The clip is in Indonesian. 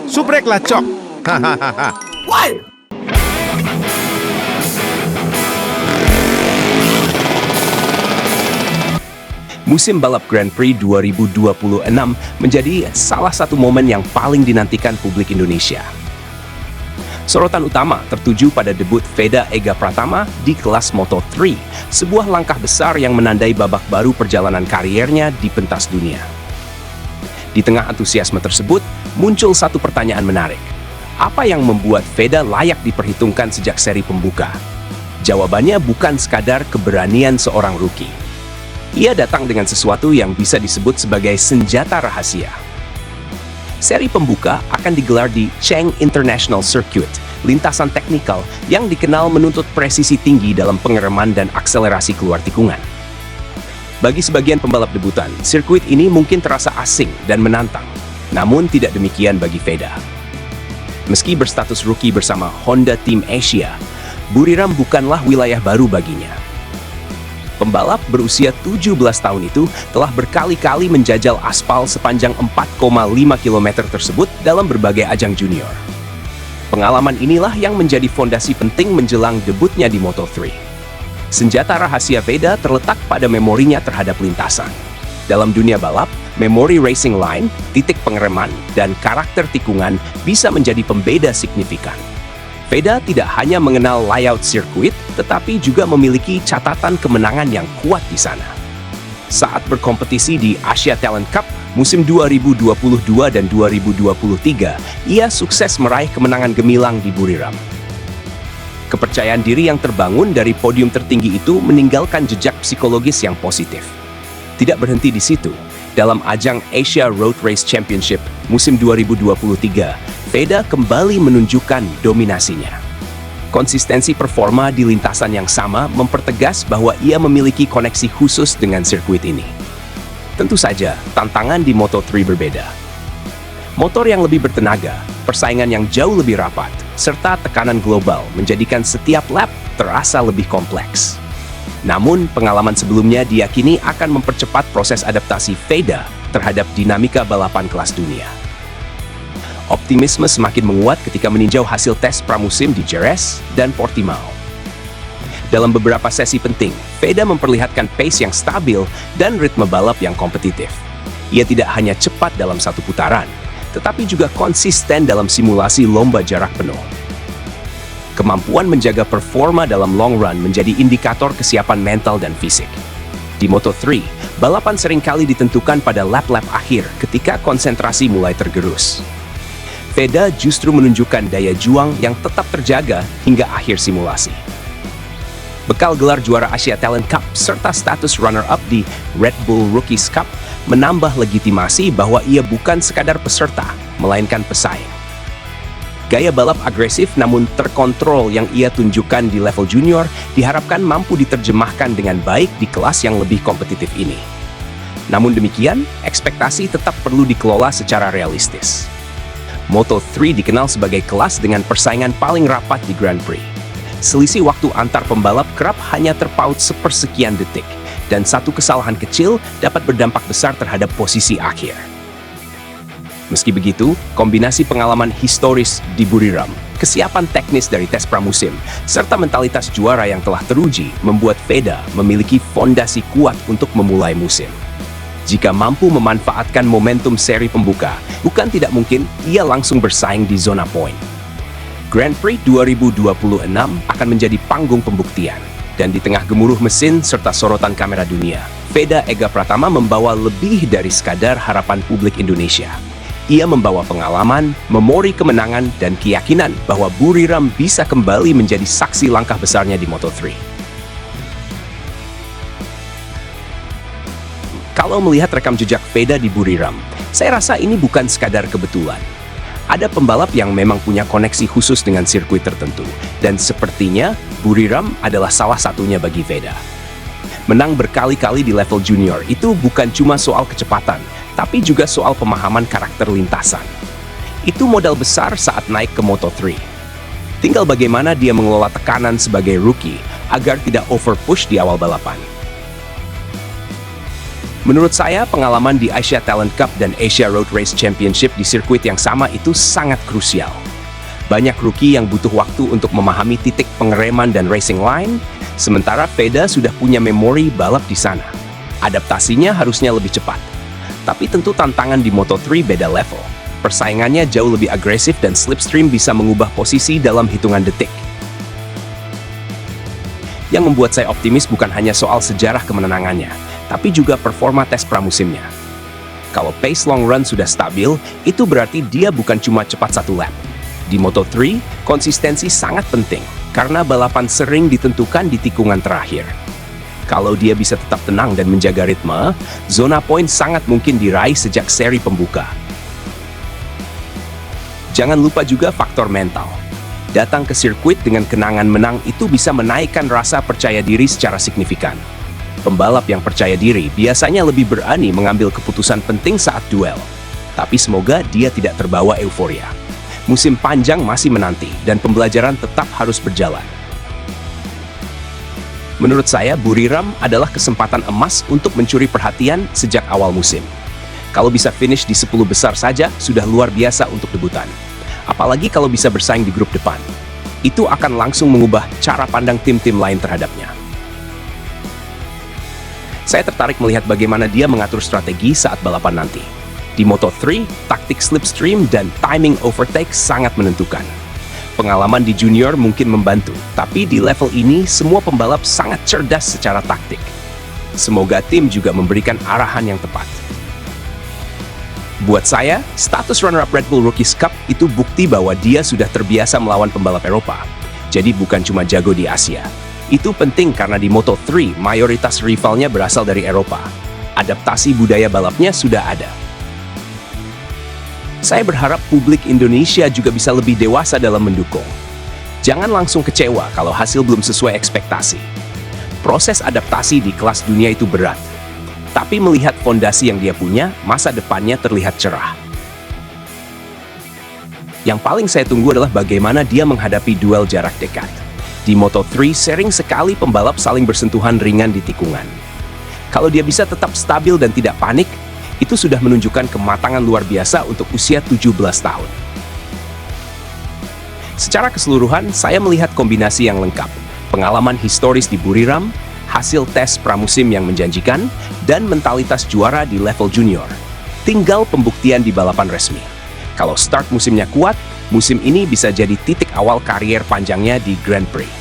Supreklah, Cok. Hahaha. Musim balap Grand Prix 2026 menjadi salah satu momen yang paling dinantikan publik Indonesia. Sorotan utama tertuju pada debut Veda Ega Pratama di kelas Moto3, sebuah langkah besar yang menandai babak baru perjalanan kariernya di pentas dunia. Di tengah antusiasme tersebut, muncul satu pertanyaan menarik. Apa yang membuat Veda layak diperhitungkan sejak seri pembuka? Jawabannya bukan sekadar keberanian seorang rookie. Ia datang dengan sesuatu yang bisa disebut sebagai senjata rahasia. Seri pembuka akan digelar di Cheng International Circuit, lintasan teknikal yang dikenal menuntut presisi tinggi dalam pengereman dan akselerasi keluar tikungan. Bagi sebagian pembalap debutan, sirkuit ini mungkin terasa asing dan menantang, namun tidak demikian bagi Veda. Meski berstatus rookie bersama Honda Team Asia, Buriram bukanlah wilayah baru baginya. Pembalap berusia 17 tahun itu telah berkali-kali menjajal aspal sepanjang 4,5 km tersebut dalam berbagai ajang junior. Pengalaman inilah yang menjadi fondasi penting menjelang debutnya di Moto3. Senjata rahasia Veda terletak pada memorinya terhadap lintasan. Dalam dunia balap, memori racing line, titik pengereman, dan karakter tikungan bisa menjadi pembeda signifikan. Veda tidak hanya mengenal layout sirkuit, tetapi juga memiliki catatan kemenangan yang kuat di sana. Saat berkompetisi di Asia Talent Cup musim 2022 dan 2023, ia sukses meraih kemenangan gemilang di Buriram. Kepercayaan diri yang terbangun dari podium tertinggi itu meninggalkan jejak psikologis yang positif. Tidak berhenti di situ. Dalam ajang Asia Road Race Championship musim 2023, Veda kembali menunjukkan dominasinya. Konsistensi performa di lintasan yang sama mempertegas bahwa ia memiliki koneksi khusus dengan sirkuit ini. Tentu saja, tantangan di Moto3 berbeda. Motor yang lebih bertenaga, persaingan yang jauh lebih rapat, serta tekanan global menjadikan setiap lap terasa lebih kompleks. Namun, pengalaman sebelumnya diyakini akan mempercepat proses adaptasi Veda terhadap dinamika balapan kelas dunia. Optimisme semakin menguat ketika meninjau hasil tes pramusim di Jerez dan Portimao. Dalam beberapa sesi penting, Veda memperlihatkan pace yang stabil dan ritme balap yang kompetitif. Ia tidak hanya cepat dalam satu putaran, tetapi juga konsisten dalam simulasi lomba jarak penuh. Kemampuan menjaga performa dalam long run menjadi indikator kesiapan mental dan fisik. Di Moto3, balapan seringkali ditentukan pada lap-lap akhir ketika konsentrasi mulai tergerus. Veda justru menunjukkan daya juang yang tetap terjaga hingga akhir simulasi. Bekal gelar juara Asia Talent Cup serta status runner-up di Red Bull Rookies Cup menambah legitimasi bahwa ia bukan sekadar peserta, melainkan pesaing. Gaya balap agresif namun terkontrol yang ia tunjukkan di level junior diharapkan mampu diterjemahkan dengan baik di kelas yang lebih kompetitif ini. Namun demikian, ekspektasi tetap perlu dikelola secara realistis. Moto3 dikenal sebagai kelas dengan persaingan paling rapat di Grand Prix. Selisih waktu antar pembalap kerap hanya terpaut sepersekian detik, dan satu kesalahan kecil dapat berdampak besar terhadap posisi akhir. Meski begitu, kombinasi pengalaman historis di Buriram, kesiapan teknis dari tes pramusim, serta mentalitas juara yang telah teruji membuat Veda memiliki fondasi kuat untuk memulai musim. Jika mampu memanfaatkan momentum seri pembuka, bukan tidak mungkin ia langsung bersaing di zona poin. Grand Prix 2026 akan menjadi panggung pembuktian, dan di tengah gemuruh mesin serta sorotan kamera dunia, Veda Ega Pratama membawa lebih dari sekadar harapan publik Indonesia. Ia membawa pengalaman, memori kemenangan, dan keyakinan bahwa Buriram bisa kembali menjadi saksi langkah besarnya di Moto3. Kalau melihat rekam jejak Veda di Buriram, saya rasa ini bukan sekadar kebetulan. Ada pembalap yang memang punya koneksi khusus dengan sirkuit tertentu, dan sepertinya Buriram adalah salah satunya bagi Veda. Menang berkali-kali di level junior itu bukan cuma soal kecepatan, tapi juga soal pemahaman karakter lintasan. Itu modal besar saat naik ke Moto3. Tinggal bagaimana dia mengelola tekanan sebagai rookie agar tidak overpush di awal balapan. Menurut saya, pengalaman di Asia Talent Cup dan Asia Road Race Championship di sirkuit yang sama itu sangat krusial. Banyak rookie yang butuh waktu untuk memahami titik pengereman dan racing line, sementara Veda sudah punya memori balap di sana. Adaptasinya harusnya lebih cepat. Tapi tentu tantangan di Moto3 beda level. Persaingannya jauh lebih agresif dan slipstream bisa mengubah posisi dalam hitungan detik. Yang membuat saya optimis bukan hanya soal sejarah kemenangannya, tapi juga performa tes pramusimnya. Kalau pace long run sudah stabil, itu berarti dia bukan cuma cepat satu lap. Di Moto3, konsistensi sangat penting, karena balapan sering ditentukan di tikungan terakhir. Kalau dia bisa tetap tenang dan menjaga ritme, zona poin sangat mungkin diraih sejak seri pembuka. Jangan lupa juga faktor mental. Datang ke sirkuit dengan kenangan menang itu bisa menaikkan rasa percaya diri secara signifikan. Pembalap yang percaya diri biasanya lebih berani mengambil keputusan penting saat duel. Tapi semoga dia tidak terbawa euforia. Musim panjang masih menanti dan pembelajaran tetap harus berjalan. Menurut saya, Buriram adalah kesempatan emas untuk mencuri perhatian sejak awal musim. Kalau bisa finish di 10 besar saja, sudah luar biasa untuk debutan. Apalagi kalau bisa bersaing di grup depan. Itu akan langsung mengubah cara pandang tim-tim lain terhadapnya. Saya tertarik melihat bagaimana dia mengatur strategi saat balapan nanti. Di Moto3, taktik slipstream dan timing overtake sangat menentukan. Pengalaman di junior mungkin membantu, tapi di level ini semua pembalap sangat cerdas secara taktik. Semoga tim juga memberikan arahan yang tepat. Buat saya, status runner-up Red Bull Rookies Cup itu bukti bahwa dia sudah terbiasa melawan pembalap Eropa. Jadi bukan cuma jago di Asia. Itu penting karena di Moto3 mayoritas rivalnya berasal dari Eropa. Adaptasi budaya balapnya sudah ada. Saya berharap publik Indonesia juga bisa lebih dewasa dalam mendukung. Jangan langsung kecewa kalau hasil belum sesuai ekspektasi. Proses adaptasi di kelas dunia itu berat. Tapi melihat fondasi yang dia punya, masa depannya terlihat cerah. Yang paling saya tunggu adalah bagaimana dia menghadapi duel jarak dekat. Di Moto3, sering sekali pembalap saling bersentuhan ringan di tikungan. Kalau dia bisa tetap stabil dan tidak panik, itu sudah menunjukkan kematangan luar biasa untuk usia 17 tahun. Secara keseluruhan, saya melihat kombinasi yang lengkap. Pengalaman historis di Buriram, hasil tes pramusim yang menjanjikan, dan mentalitas juara di level junior. Tinggal pembuktian di balapan resmi. Kalau start musimnya kuat, musim ini bisa jadi titik awal karier panjangnya di Grand Prix.